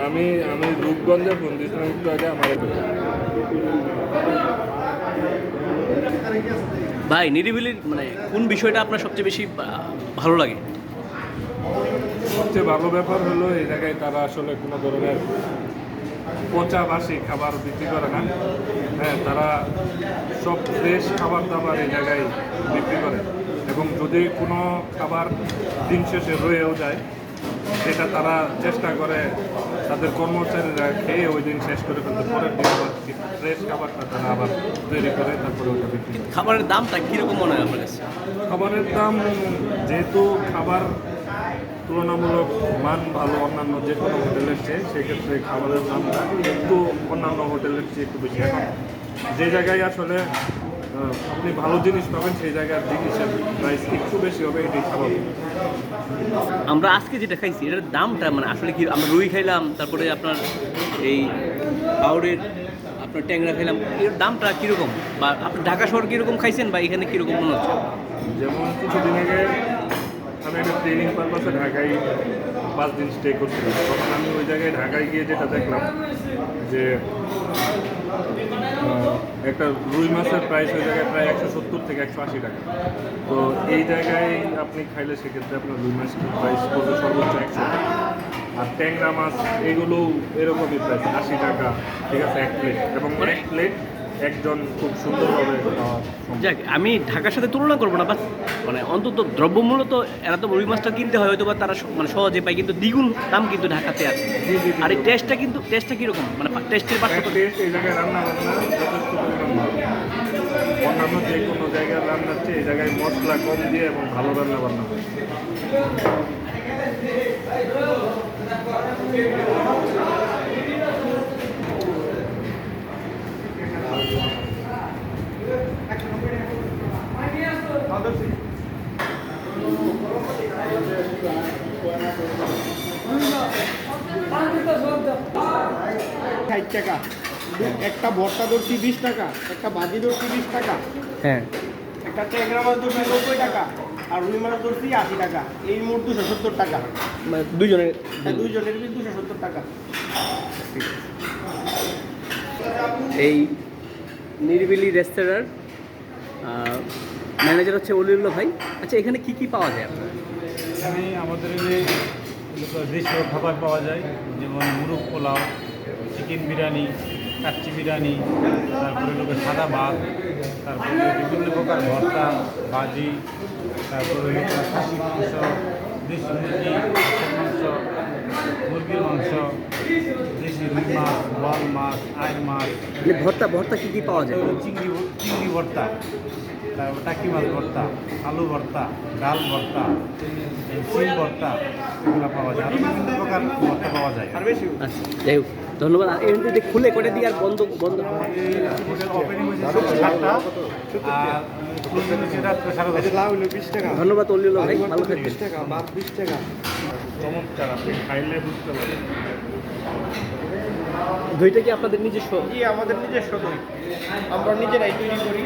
আমি আমি রূপগঞ্জে ফোন দিয়েছিলাম একটু আগে আমার ভাই নিরিবিলির মানে কোন বিষয়টা আপনার সবচেয়ে বেশি ভালো লাগে? সবচেয়ে ভালো ব্যাপার হলো এই জায়গায় তারা আসলে কোনো ধরনের পচা বাসি খাবার বিক্রি করে না। হ্যাঁ, তারা সব ফ্রেশ খাবার দাবার এই জায়গায় বিক্রি করে এবং যদি কোনো খাবার দিন শেষে রয়েও যায় সেটা তারা চেষ্টা করে তাদের কর্মচারীরা খেয়ে ওই দিন শেষ করে ফেলতে, পরের দিন আবার ফ্রেশ খাবারটা তারা আবার তৈরি করে তারপরে ওটা বিক্রি করে। খাবারের দামটা কীরকম মনে হয় আপনার কাছে? খাবারের দাম যেহেতু খাবার তুলনামূলক মান ভালো অন্যান্য যে কোনো হোটেলের চেয়ে, সেক্ষেত্রে খাবারের দামটা একটু অন্যান্য হোটেলের চেয়ে একটু বেশি। এখন যে জায়গায় আসলে আপনি ভালো জিনিস পাবেন সেই জায়গার জিনিসের প্রাইস একটু বেশি হবে, এটাই স্বাভাবিক। আমরা আজকে যেটা খাইছি এটার দামটা মানে আসলে কি, আমরা রুই খাইলাম, তারপরে আপনার এই আউরের আপনার ট্যাংরা খেলাম, এর দামটা কীরকম? বা আপনি ঢাকা শহর কীরকম খাইছেন বা এখানে কীরকম মনে হচ্ছে? যেমন কিছুদিন আগে আমি একটা ট্রেনিং পারপাসে ঢাকায় 5 দিন স্টে করছিলাম, তখন আমি ওই জায়গায় ঢাকায় গিয়ে যেটা দেখলাম যে একটা রুই মাছের প্রাইস ওই জায়গায় প্রায় 170 থেকে 180 টাকা। তো এই জায়গায় আপনি খাইলে সেক্ষেত্রে আপনার রুই মাছের প্রাইস পড়বে সর্বোচ্চ 100 টাকা। আর ট্যাংরা মাছ এগুলো এরকমই প্রাইস 80 টাকা, ঠিক আছে, এক প্লেট, এবং এক প্লেট একজন খুব সুন্দরভাবে খাওয়া। যাক, আমি ঢাকার সাথে তুলনা করবো না, বাট মানে অন্তত দ্রব্যমূল্য তো এরা তো রুই মাছটা কিনতে হয় হয়তো বা তারা মানে সহজে পায়, কিন্তু দ্বিগুণ দাম কিন্তু ঢাকাতে আছে। আর এই টেস্টটা কীরকম, মানে টেস্টের পার্থক্য? টেস্ট এই জায়গায় রান্না বান্না যথেষ্ট পরিমাণ ভালো। অন্যান্য যে কোনো জায়গায় রান্নার চেয়ে এই জায়গায় মশলা কম দিয়ে এবং ভালো রান্না বান্না হয়। টাকা একটা ভর্তা ধরছি 20 টাকা, একটা ভাজি ধরছি 20 টাকা, হ্যাঁ, একটা ট্যাংরা মাছ ধরছি 90 টাকা, আর রুই মাছ ধরছি 80 টাকা। এই মোট 270 টাকা। দুজনের দুইজনের 270 টাকা। এই নিরিবিলি রেস্তোরাঁর ম্যানেজার হচ্ছে অলিউল্লাহ ভাই। আচ্ছা, এখানে কি কি পাওয়া যায় আপনার? এখানে আমাদের যে দেশীয় খাবার পাওয়া যায়, যেমন মুরগ পোলাও, চিকেন বিরিয়ানি, কাচ্চি বিরিয়ানি, তারপরে সাদা ভাত, তারপরে বিভিন্ন প্রকার ভর্তা, ভাজি, তারপরে খাসি মাংস, দেশি মুরগি, মাংস, মুরগির মাংস, দেশি রুই মাছ, বোয়াল মাছ, আইল মাছ। ভর্তা কী কী পাওয়া যায়? চিংড়ি ভর্তা, তারপর টাকি মাছ ভর্তা, আলু ভর্তা, ডাল ভর্তা, এই সিম ভর্তা, এগুলো পাওয়া যায়। আরও বিভিন্ন প্রকার ভর্তা পাওয়া যায়। আচ্ছা যাই হোক ধন্যবাদ। আর এটা খুলে কোটা দিয়ে আর বন্ধ বন্ধ ওপেনিং হয়েছে 7টা আর ক্লোজিং হয়েছে রাত 10:30। লাউ হলো 20 টাকা, ধন্যবাদ অলিউল্লাহ ভাই, ভালো থাকবেন। 20 টাকা, বাদ 20 টাকা। চমৎকার, আপনি খাইলে বুঝতে পারবেন। দইটা কি আপনাদের নিজস্ব? জি, আমাদের নিজস্ব দই, আমরা নিজেরাই তৈরি করি।